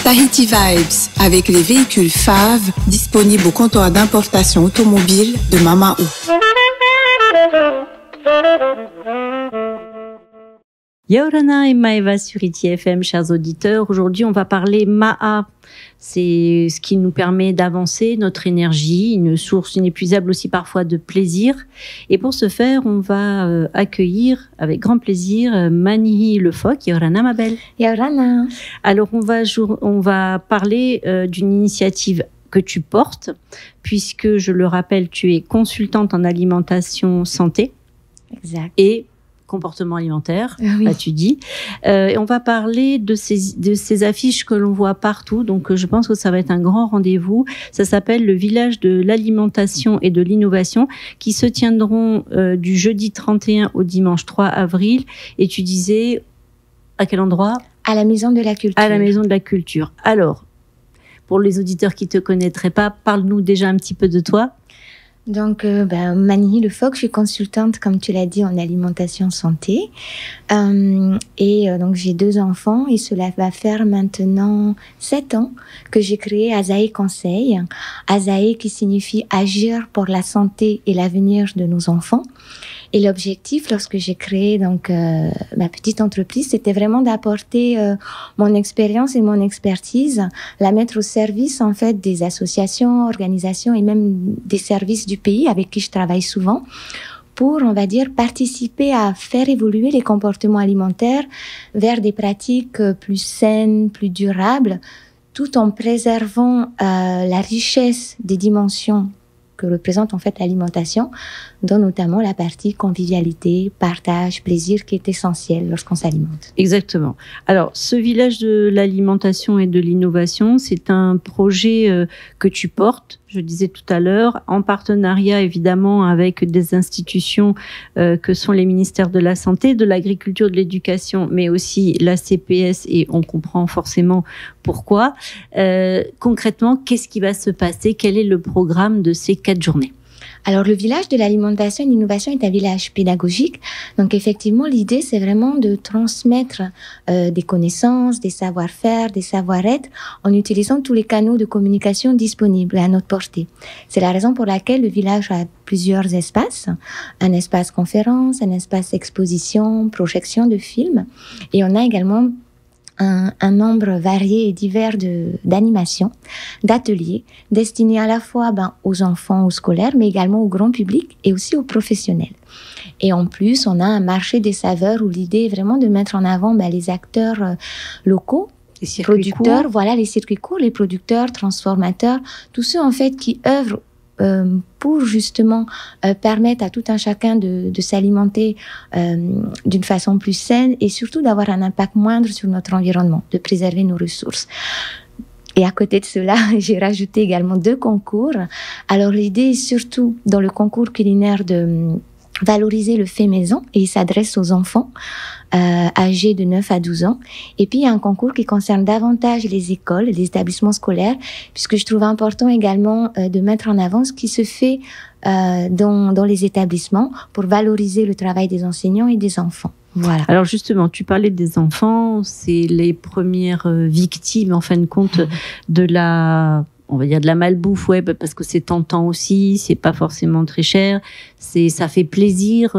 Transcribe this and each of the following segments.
Tahiti Vibes avec les véhicules FAV disponibles au comptoir d'importation automobile de Mamaou. Yaorana et Maeva sur ITFM, chers auditeurs. Aujourd'hui, on va parler Ma'a. C'est ce qui nous permet d'avancer notre énergie, une source inépuisable aussi parfois de plaisir. Et pour ce faire, on va accueillir avec grand plaisir Manihi Le Phoque. Yaorana, ma belle. Yaorana. Alors, on va parler d'une initiative que tu portes, puisque, je le rappelle, tu es consultante en alimentation santé. Exact. Et comportement alimentaire, oui. Tu dis. Et on va parler de ces affiches que l'on voit partout. Donc, je pense que ça va être un grand rendez-vous. Ça s'appelle le village de l'alimentation et de l'innovation qui se tiendront du jeudi 31 au dimanche 3 avril. Et tu disais, à quel endroit ? À la Maison de la Culture. À la Maison de la Culture. Alors, pour les auditeurs qui ne te connaîtraient pas, parle-nous déjà un petit peu de toi. Donc, Manihi Le Phoque, je suis consultante, comme tu l'as dit, en alimentation santé. Donc, j'ai 2 enfants et cela va faire maintenant 7 ans que j'ai créé Azae Conseil. Azae qui signifie agir pour la santé et l'avenir de nos enfants. Et l'objectif, lorsque j'ai créé donc ma petite entreprise, c'était vraiment d'apporter mon expérience et mon expertise, la mettre au service en fait des associations, organisations et même des services du pays avec qui je travaille souvent, pour, on va dire, participer à faire évoluer les comportements alimentaires vers des pratiques plus saines, plus durables, tout en préservant la richesse des dimensions que représente en fait l'alimentation, dont notamment la partie convivialité, partage, plaisir qui est essentiel lorsqu'on s'alimente. Exactement. Alors, ce village de l'alimentation et de l'innovation, c'est un projet que tu portes, je disais tout à l'heure, en partenariat évidemment avec des institutions que sont les ministères de la Santé, de l'Agriculture, de l'Éducation, mais aussi la CPS, et on comprend forcément pourquoi. Concrètement, qu'est-ce qui va se passer ? Quel est le programme de ces 4 journées ? Alors, le village de l'alimentation et de l'innovation est un village pédagogique. Donc, effectivement, l'idée, c'est vraiment de transmettre des connaissances, des savoir-faire, des savoir-être en utilisant tous les canaux de communication disponibles à notre portée. C'est la raison pour laquelle le village a plusieurs espaces. Un espace conférence, un espace exposition, projection de films. Et on a également un nombre varié et divers d'animations, d'ateliers, destinés à la fois aux enfants, aux scolaires, mais également au grand public et aussi aux professionnels. Et en plus, on a un marché des saveurs où l'idée est vraiment de mettre en avant les acteurs locaux, les producteurs, les circuits courts, les producteurs, transformateurs, tous ceux en fait qui œuvrent pour justement permettre à tout un chacun de s'alimenter d'une façon plus saine et surtout d'avoir un impact moindre sur notre environnement, de préserver nos ressources. Et à côté de cela, j'ai rajouté également 2 concours. Alors l'idée est surtout dans le concours culinaire de valoriser le fait maison et il s'adresse aux enfants âgés de 9 à 12 ans. Et puis, il y a un concours qui concerne davantage les écoles, les établissements scolaires, puisque je trouve important également de mettre en avant ce qui se fait dans les établissements pour valoriser le travail des enseignants et des enfants. Voilà. Alors justement, tu parlais des enfants, c'est les premières victimes, en fin de compte, de la... on va dire de la malbouffe, parce que c'est tentant aussi, c'est pas forcément très cher, ça fait plaisir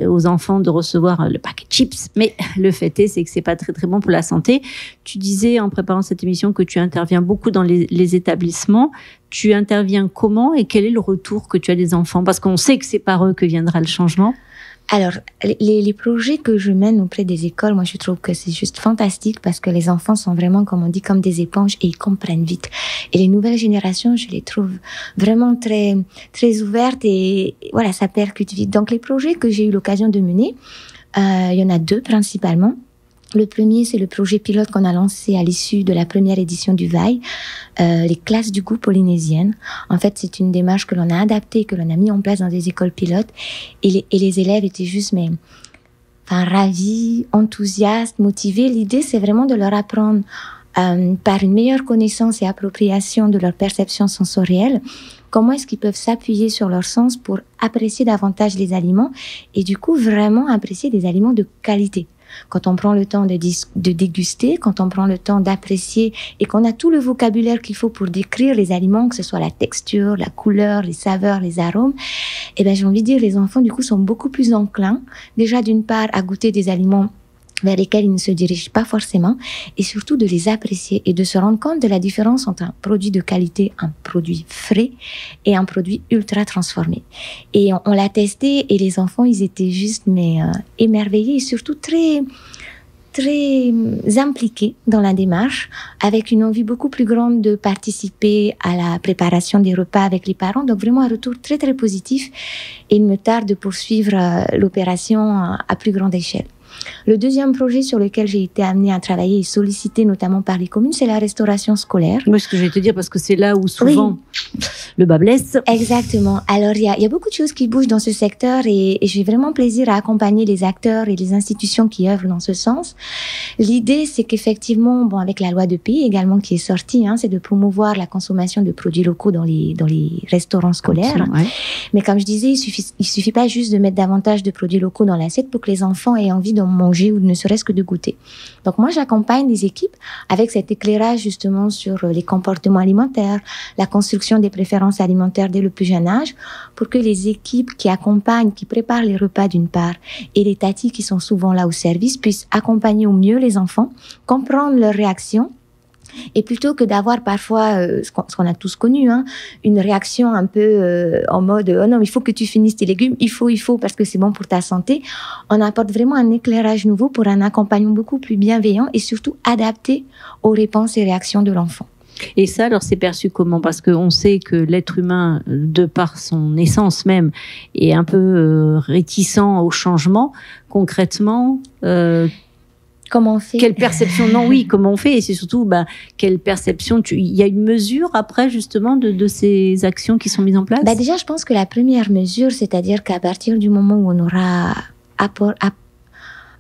aux enfants de recevoir le paquet de chips, mais le fait c'est que c'est pas très très bon pour la santé. Tu disais en préparant cette émission que tu interviens beaucoup dans les établissements. Tu interviens comment et quel est le retour que tu as des enfants ? Parce qu'on sait que c'est par eux que viendra le changement. Alors, les projets que je mène auprès des écoles, moi, je trouve que c'est juste fantastique parce que les enfants sont vraiment, comme on dit, comme des éponges et ils comprennent vite. Et les nouvelles générations, je les trouve vraiment très, très ouvertes et voilà, ça percute vite. Donc, les projets que j'ai eu l'occasion de mener, il y en a 2 principalement. Le premier, c'est le projet pilote qu'on a lancé à l'issue de la première édition du VAI, les classes du goût polynésiennes. En fait, c'est une démarche que l'on a adaptée, que l'on a mis en place dans des écoles pilotes. Et les élèves étaient juste, ravis, enthousiastes, motivés. L'idée, c'est vraiment de leur apprendre, par une meilleure connaissance et appropriation de leur perception sensorielle, comment est-ce qu'ils peuvent s'appuyer sur leur sens pour apprécier davantage les aliments et du coup, vraiment apprécier des aliments de qualité. quand on prend le temps de déguster, quand on prend le temps d'apprécier et qu'on a tout le vocabulaire qu'il faut pour décrire les aliments, que ce soit la texture, la couleur, les saveurs, les arômes, eh ben, j'ai envie de dire, les enfants, du coup, sont beaucoup plus enclins, déjà d'une part, à goûter des aliments vers lesquels ils ne se dirigent pas forcément, et surtout de les apprécier et de se rendre compte de la différence entre un produit de qualité, un produit frais et un produit ultra transformé. Et on l'a testé et les enfants, ils étaient juste émerveillés et surtout très impliqués dans la démarche, avec une envie beaucoup plus grande de participer à la préparation des repas avec les parents. Donc vraiment un retour très très positif, et il me tarde de poursuivre l'opération à plus grande échelle. Le deuxième projet sur lequel j'ai été amenée à travailler et sollicitée notamment par les communes, c'est la restauration scolaire. Moi, ce que je vais te dire, parce que c'est là où souvent le bas blesse. Exactement. Alors, il y a beaucoup de choses qui bougent dans ce secteur, et j'ai vraiment plaisir à accompagner les acteurs et les institutions qui œuvrent dans ce sens. L'idée, c'est qu'effectivement, avec la loi de pays également qui est sortie, c'est de promouvoir la consommation de produits locaux dans les restaurants scolaires. Ouais. Mais comme je disais, il suffit pas juste de mettre davantage de produits locaux dans l'assiette pour que les enfants aient envie d'en manger ou ne serait-ce que de goûter. Donc moi, j'accompagne des équipes avec cet éclairage justement sur les comportements alimentaires, la construction des préférences alimentaires dès le plus jeune âge, pour que les équipes qui accompagnent, qui préparent les repas d'une part, et les tatis qui sont souvent là au service, puissent accompagner au mieux les enfants, comprendre leurs réactions. Et plutôt que d'avoir parfois, ce qu'on a tous connu, une réaction un peu en mode « Oh non, il faut que tu finisses tes légumes, il faut, parce que c'est bon pour ta santé », on apporte vraiment un éclairage nouveau pour un accompagnement beaucoup plus bienveillant et surtout adapté aux réponses et réactions de l'enfant. Et ça, alors, c'est perçu comment? Parce qu'on sait que l'être humain, de par son essence même, est un peu réticent au changement. Concrètement, comment on fait? Quelle perception? Non, oui, comment on fait? Et c'est surtout, quelle perception? Il y a une mesure après, justement, de ces actions qui sont mises en place? Déjà, je pense que la première mesure, c'est-à-dire qu'à partir du moment où on aura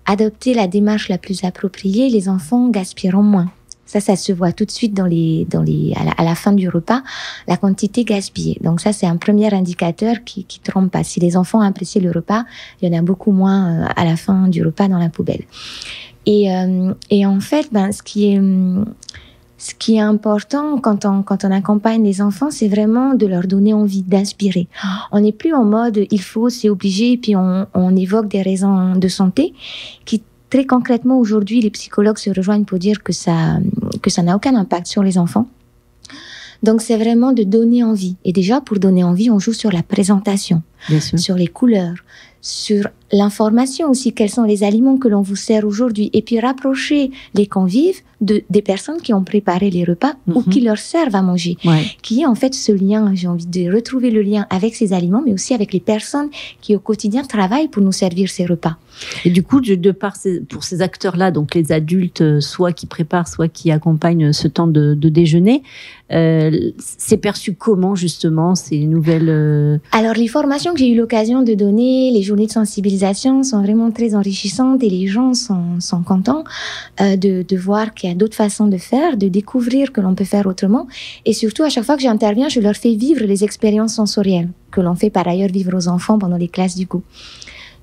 adopté la démarche la plus appropriée, les enfants gaspilleront moins. Ça se voit tout de suite à la fin du repas, la quantité gaspillée. Donc ça, c'est un premier indicateur qui trompe pas. Si les enfants apprécient le repas, il y en a beaucoup moins à la fin du repas dans la poubelle. Et en fait, ce qui est important quand on accompagne les enfants, c'est vraiment de leur donner envie, d'inspirer. On n'est plus en mode il faut, c'est obligé, et puis on évoque des raisons de santé qui, très concrètement, aujourd'hui, les psychologues se rejoignent pour dire que ça n'a aucun impact sur les enfants. Donc, c'est vraiment de donner envie. Et déjà, pour donner envie, on joue sur la présentation, sur les couleurs, sur l'information aussi, quels sont les aliments que l'on vous sert aujourd'hui, et puis rapprocher les convives des personnes qui ont préparé les repas ou qui leur servent à manger, qui est en fait ce lien, j'ai envie de retrouver le lien avec ces aliments, mais aussi avec les personnes qui au quotidien travaillent pour nous servir ces repas. Et du coup, pour ces acteurs-là, donc les adultes, soit qui préparent, soit qui accompagnent ce temps de déjeuner, c'est perçu comment justement ces nouvelles... Alors les formations que j'ai eu l'occasion de donner, les journées de sensibilisation sont vraiment très enrichissantes, et les gens sont contents de voir qu'il y a d'autres façons de faire, de découvrir que l'on peut faire autrement. Et surtout, à chaque fois que j'interviens, je leur fais vivre les expériences sensorielles que l'on fait par ailleurs vivre aux enfants pendant les classes du goût.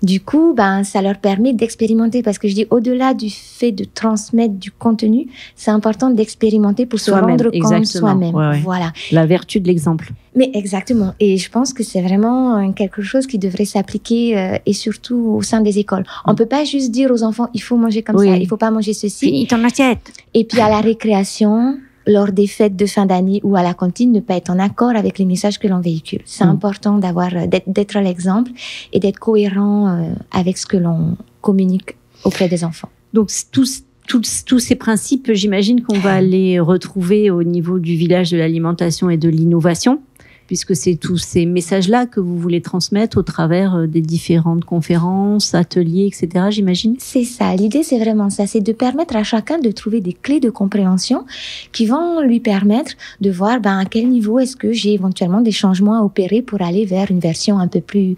Du coup, ça leur permet d'expérimenter, parce que je dis, au-delà du fait de transmettre du contenu, c'est important d'expérimenter pour se rendre compte soi-même. Ouais. Voilà. La vertu de l'exemple. Mais exactement. Et je pense que c'est vraiment quelque chose qui devrait s'appliquer et surtout au sein des écoles. On peut pas juste dire aux enfants, il faut manger comme ça, il faut pas manger ceci. Finis ton assiette. Et puis à la récréation, lors des fêtes de fin d'année ou à la cantine, ne pas être en accord avec les messages que l'on véhicule. C'est important d'être à l'exemple et d'être cohérent avec ce que l'on communique auprès des enfants. Donc tous ces principes, j'imagine qu'on va les retrouver au niveau du village de l'alimentation et de l'innovation, puisque c'est tous ces messages-là que vous voulez transmettre au travers des différentes conférences, ateliers, etc., j'imagine? C'est ça. L'idée, c'est vraiment ça. C'est de permettre à chacun de trouver des clés de compréhension qui vont lui permettre de voir à quel niveau est-ce que j'ai éventuellement des changements à opérer pour aller vers une version un peu plus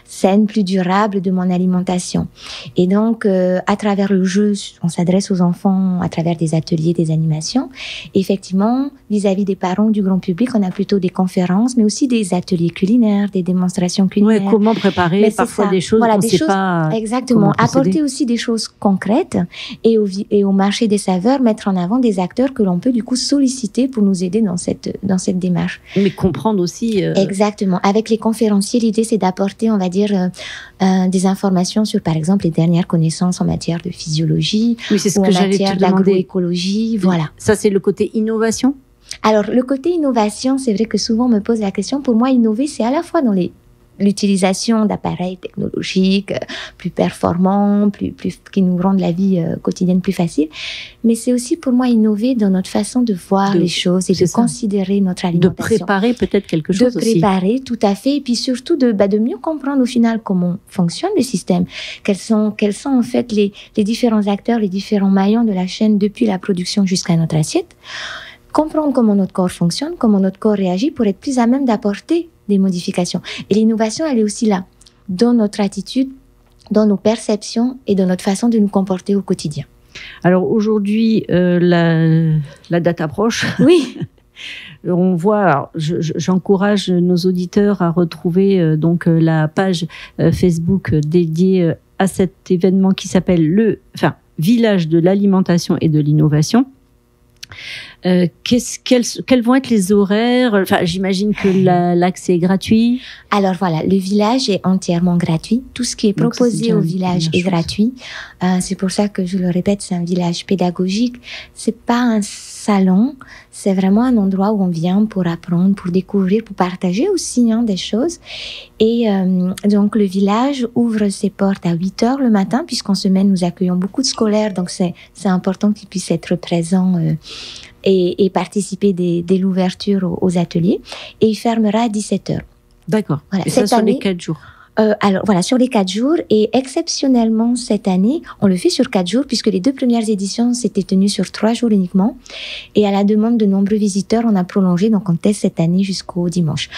saine, plus durable de mon alimentation. Et donc, à travers le jeu, on s'adresse aux enfants à travers des ateliers, des animations. Et effectivement, vis-à-vis des parents, du grand public, on a plutôt des conférences conférences, mais aussi des ateliers culinaires, des démonstrations culinaires. Ouais, comment préparer parfois des choses, voilà, on ne sait pas. Exactement. Apporter aussi des choses concrètes et au marché des saveurs, mettre en avant des acteurs que l'on peut du coup solliciter pour nous aider dans cette démarche. Mais comprendre aussi. Exactement. Avec les conférenciers, l'idée c'est d'apporter, on va dire, des informations sur, par exemple, les dernières connaissances en matière de physiologie, oui, c'est ce ou que en j'allais matière te demander. d'agroécologie. Voilà. Ça, c'est le côté innovation. Alors, le côté innovation, c'est vrai que souvent on me pose la question. Pour moi, innover, c'est à la fois dans l'utilisation d'appareils technologiques plus performants, qui nous rendent la vie quotidienne plus facile. Mais c'est aussi pour moi innover dans notre façon de voir les choses et de considérer notre alimentation. De préparer peut-être quelque chose aussi. De préparer, tout à fait. Et puis surtout de mieux comprendre au final comment fonctionne le système. Quels sont en fait les différents acteurs, les différents maillons de la chaîne depuis la production jusqu'à notre assiette. Comprendre comment notre corps fonctionne, comment notre corps réagit pour être plus à même d'apporter des modifications. Et l'innovation, elle est aussi là, dans notre attitude, dans nos perceptions et dans notre façon de nous comporter au quotidien. Alors aujourd'hui, la date approche. Oui. On voit, alors, j'encourage nos auditeurs à retrouver donc la page Facebook dédiée à cet événement qui s'appelle Village de l'alimentation et de l'innovation. Quels vont être les horaires? Enfin, j'imagine que l'accès est gratuit. Alors voilà, le village est entièrement gratuit. Tout ce qui est proposé au village est gratuit. C'est pour ça que je le répète, c'est un village pédagogique. C'est pas un salon, c'est vraiment un endroit où on vient pour apprendre, pour découvrir, pour partager aussi des choses. Et donc le village ouvre ses portes à 8h le matin, puisqu'en semaine nous accueillons beaucoup de scolaires, donc c'est important qu'ils puissent être présents et participer dès l'ouverture aux ateliers. Et il fermera à 17h. D'accord. Voilà. Et ça sur les 4 jours. Alors voilà, sur les 4 jours, et exceptionnellement cette année, on le fait sur 4 jours, puisque les 2 premières éditions s'étaient tenues sur 3 jours uniquement, et à la demande de nombreux visiteurs, on a prolongé, donc on teste cette année jusqu'au dimanche.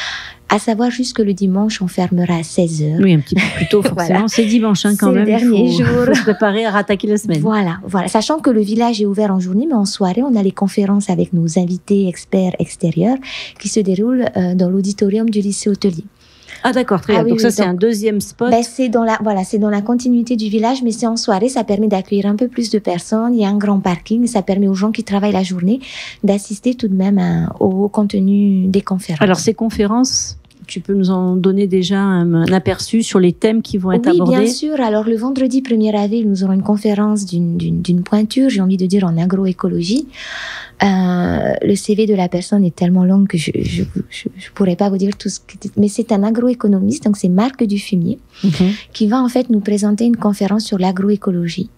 À savoir juste que le dimanche, on fermera à 16h. Oui, un petit peu plus tôt, forcément. Voilà. C'est dimanche, quand même. C'est le dernier jour. Il faut se préparer à rattaquer la semaine. Voilà. Sachant que le village est ouvert en journée, mais en soirée, on a les conférences avec nos invités experts extérieurs qui se déroulent dans l'auditorium du lycée hôtelier. Ah d'accord, très bien. Donc ça, c'est un deuxième spot. C'est dans la continuité du village, mais c'est en soirée. Ça permet d'accueillir un peu plus de personnes. Il y a un grand parking. Ça permet aux gens qui travaillent la journée d'assister tout de même au contenu des conférences. Alors ces conférences, tu peux nous en donner déjà un aperçu sur les thèmes qui vont être abordés? Oui, bien sûr. Alors le vendredi 1er avril, nous aurons une conférence d'une pointure, j'ai envie de dire en agroécologie. Le CV de la personne est tellement long que je pourrais pas vous dire tout ce que... Mais c'est un agroéconomiste, donc c'est Marc Dufumier, qui va en fait nous présenter une conférence sur l'agroécologie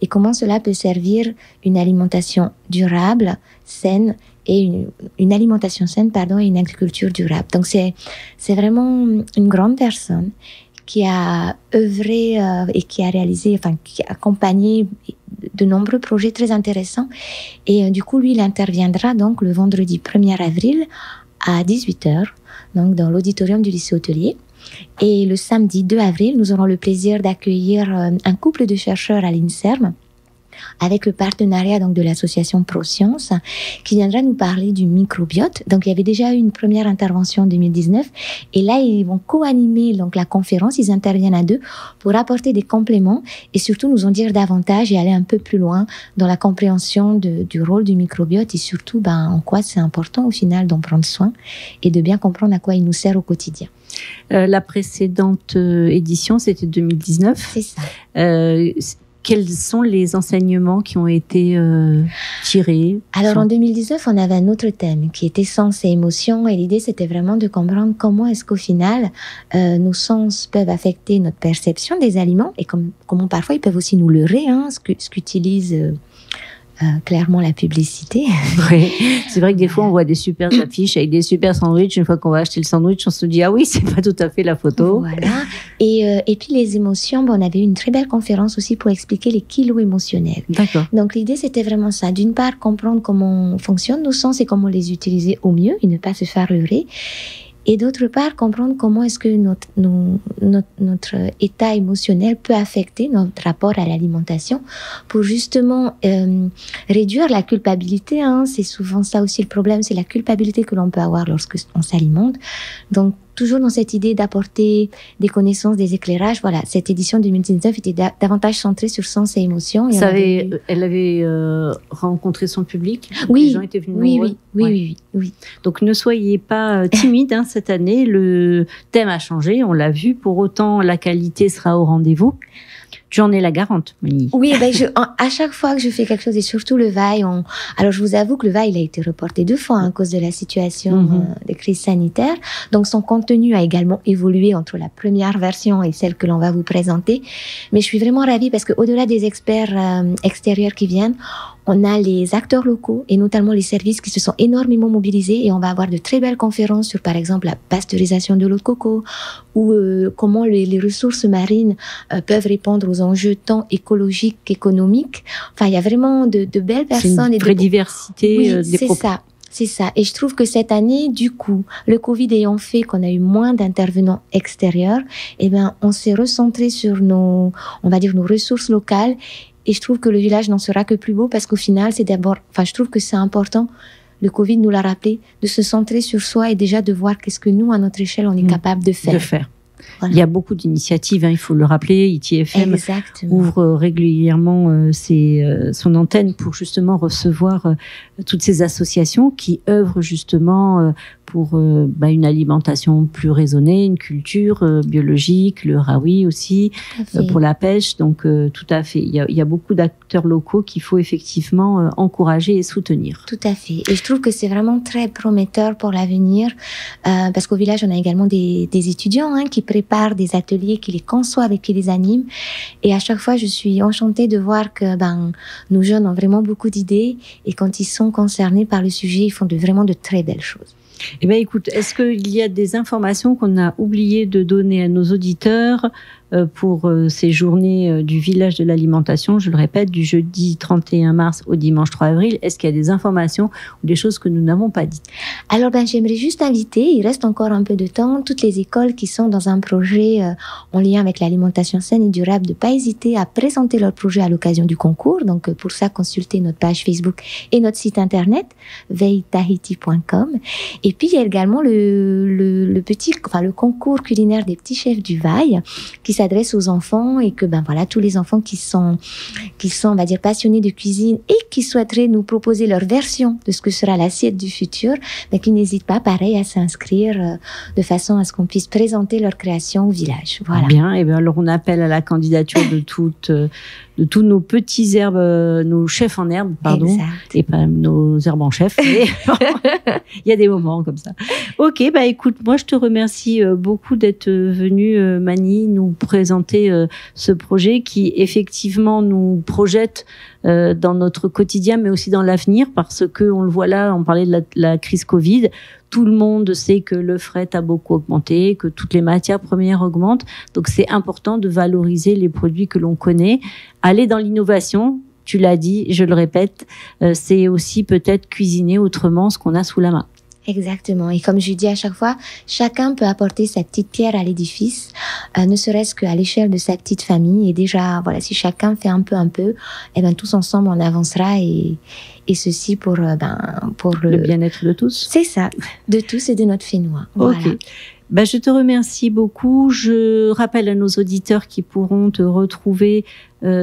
et comment cela peut servir une alimentation durable, saine, et une alimentation saine, et une agriculture durable. Donc c'est vraiment une grande personne qui a œuvré et qui a réalisé, qui a accompagné de nombreux projets très intéressants. Et du coup, lui, il interviendra donc le vendredi 1er avril à 18h, donc dans l'auditorium du lycée hôtelier. Et le samedi 2 avril, nous aurons le plaisir d'accueillir un couple de chercheurs à l'INSERM, avec le partenariat donc de l'association ProScience, qui viendra nous parler du microbiote. Donc il y avait déjà eu une première intervention en 2019, et là ils vont co-animer donc la conférence. Ils interviennent à 2 pour apporter des compléments et surtout nous en dire davantage et aller un peu plus loin dans la compréhension du rôle du microbiote et surtout en quoi c'est important au final d'en prendre soin et de bien comprendre à quoi il nous sert au quotidien. La précédente édition, c'était 2019. C'est ça. Quels sont les enseignements qui ont été tirés? Alors en 2019, on avait un autre thème qui était sens et émotions, et l'idée c'était vraiment de comprendre comment est-ce qu'au final nos sens peuvent affecter notre perception des aliments et comment parfois ils peuvent aussi nous leurrer, ce qu'utilise clairement la publicité. Oui, c'est vrai que des fois on voit des super affiches avec des super sandwichs. Une fois qu'on va acheter le sandwich, on se dit ah oui, c'est pas tout à fait la photo. Voilà. Et puis les émotions, on avait eu une très belle conférence aussi pour expliquer les kilos émotionnels. D'accord. Donc l'idée c'était vraiment ça. D'une part, comprendre comment fonctionnent nos sens et comment les utiliser au mieux et ne pas se faire leurrer. et d'autre part comprendre comment est-ce que notre état émotionnel peut affecter notre rapport à l'alimentation pour justement réduire la culpabilité. C'est souvent ça aussi le problème, c'est la culpabilité que l'on peut avoir lorsque on s'alimente. Donc toujours dans cette idée d'apporter des connaissances, des éclairages. Voilà, cette édition 2019 était davantage centrée sur sens et émotion. Elle avait rencontré son public. Oui, les gens étaient venus oui. Donc ne soyez pas timide cette année. Le thème a changé, on l'a vu. Pour autant, la qualité sera au rendez-vous. Tu en es la garante, Mani. Oui, à chaque fois que je fais quelque chose, et surtout le Vaille, alors je vous avoue que le Vaille, il a été reporté 2 fois à cause de la situation de crise sanitaire. Donc son contenu a également évolué entre la première version et celle que l'on va vous présenter. Mais je suis vraiment ravie parce que au-delà des experts extérieurs qui viennent, on a les acteurs locaux et notamment les services qui se sont énormément mobilisés et on va avoir de très belles conférences sur, par exemple, la pasteurisation de l'eau de coco ou comment les ressources marines peuvent répondre aux enjeux tant écologiques qu'économiques. Enfin, il y a vraiment de belles personnes. C'est une vraie diversité des propos. C'est ça. Et je trouve que cette année, du coup, le Covid ayant fait qu'on a eu moins d'intervenants extérieurs, on s'est recentré sur nos ressources locales. Et je trouve que le village n'en sera que plus beau parce qu'au final, je trouve que c'est important, le Covid nous l'a rappelé, de se centrer sur soi et déjà de voir qu'est-ce que nous, à notre échelle, on est capable de faire. Voilà. Il y a beaucoup d'initiatives, il faut le rappeler. ITFM ouvre régulièrement son antenne pour justement recevoir toutes ces associations qui œuvrent justement pour une alimentation plus raisonnée, une culture biologique, le rawi aussi, pour la pêche. Donc tout à fait, il y a beaucoup d'acteurs locaux qu'il faut effectivement encourager et soutenir. Tout à fait. Et je trouve que c'est vraiment très prometteur pour l'avenir parce qu'au village, on a également des étudiants qui préparent des ateliers, qui les conçoivent et qui les animent. Et à chaque fois, je suis enchantée de voir que nos jeunes ont vraiment beaucoup d'idées et quand ils sont concernés par le sujet, ils font vraiment de très belles choses. Eh bien, écoute, est-ce qu'il y a des informations qu'on a oublié de donner à nos auditeurs pour ces journées du village de l'alimentation, je le répète, du jeudi 31 mars au dimanche 3 avril? Est-ce qu'il y a des informations ou des choses que nous n'avons pas dites? Alors, j'aimerais juste inviter, il reste encore un peu de temps, toutes les écoles qui sont dans un projet en lien avec l'alimentation saine et durable, de ne pas hésiter à présenter leur projet à l'occasion du concours. Donc, pour ça, consultez notre page Facebook et notre site internet, veilletahiti.com. Et puis, il y a également le concours culinaire des petits chefs du Vaille, qui s'adresse aux enfants et que tous les enfants qui sont on va dire passionnés de cuisine et qui souhaiteraient nous proposer leur version de ce que sera l'assiette du futur, qui n'hésitent pas pareil à s'inscrire de façon à ce qu'on puisse présenter leur création au village. Voilà. Bien, et bien alors on appelle à la candidature de tous nos petits herbes, nos chefs en herbe, pardon, exact. Et pas nos herbes en chef. Il y a des moments comme ça. Ok, écoute, moi je te remercie beaucoup d'être venue, Mani, nous présenter ce projet qui effectivement nous projette dans notre quotidien, mais aussi dans l'avenir, parce que on le voit là, on parlait de la crise Covid. Tout le monde sait que le fret a beaucoup augmenté, que toutes les matières premières augmentent. Donc, c'est important de valoriser les produits que l'on connaît. Aller dans l'innovation, tu l'as dit, je le répète, c'est aussi peut-être cuisiner autrement ce qu'on a sous la main. Exactement. Et comme je dis à chaque fois, chacun peut apporter sa petite pierre à l'édifice, ne serait-ce qu'à l'échelle de sa petite famille. Et déjà, si chacun fait un peu, tous ensemble, on avancera et ceci pour le bien-être de tous. C'est ça, de tous et de notre Fénois. Voilà. Ok. Je te remercie beaucoup. Je rappelle à nos auditeurs qui pourront te retrouver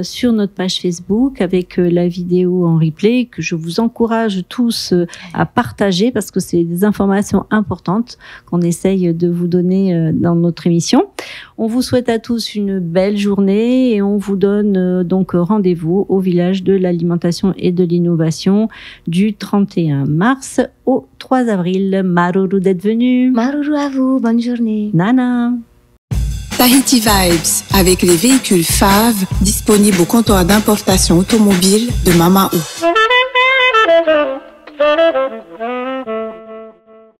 sur notre page Facebook avec la vidéo en replay, que je vous encourage tous à partager parce que c'est des informations importantes qu'on essaye de vous donner dans notre émission. On vous souhaite à tous une belle journée et on vous donne donc rendez-vous au village de l'alimentation et de l'innovation du 31 mars au 3 avril. Maruru d'être venu. Maruru à vous, bonne journée. Nana. Tahiti Vibes, avec les véhicules FAV disponibles au comptoir d'importation automobile de Mamaou.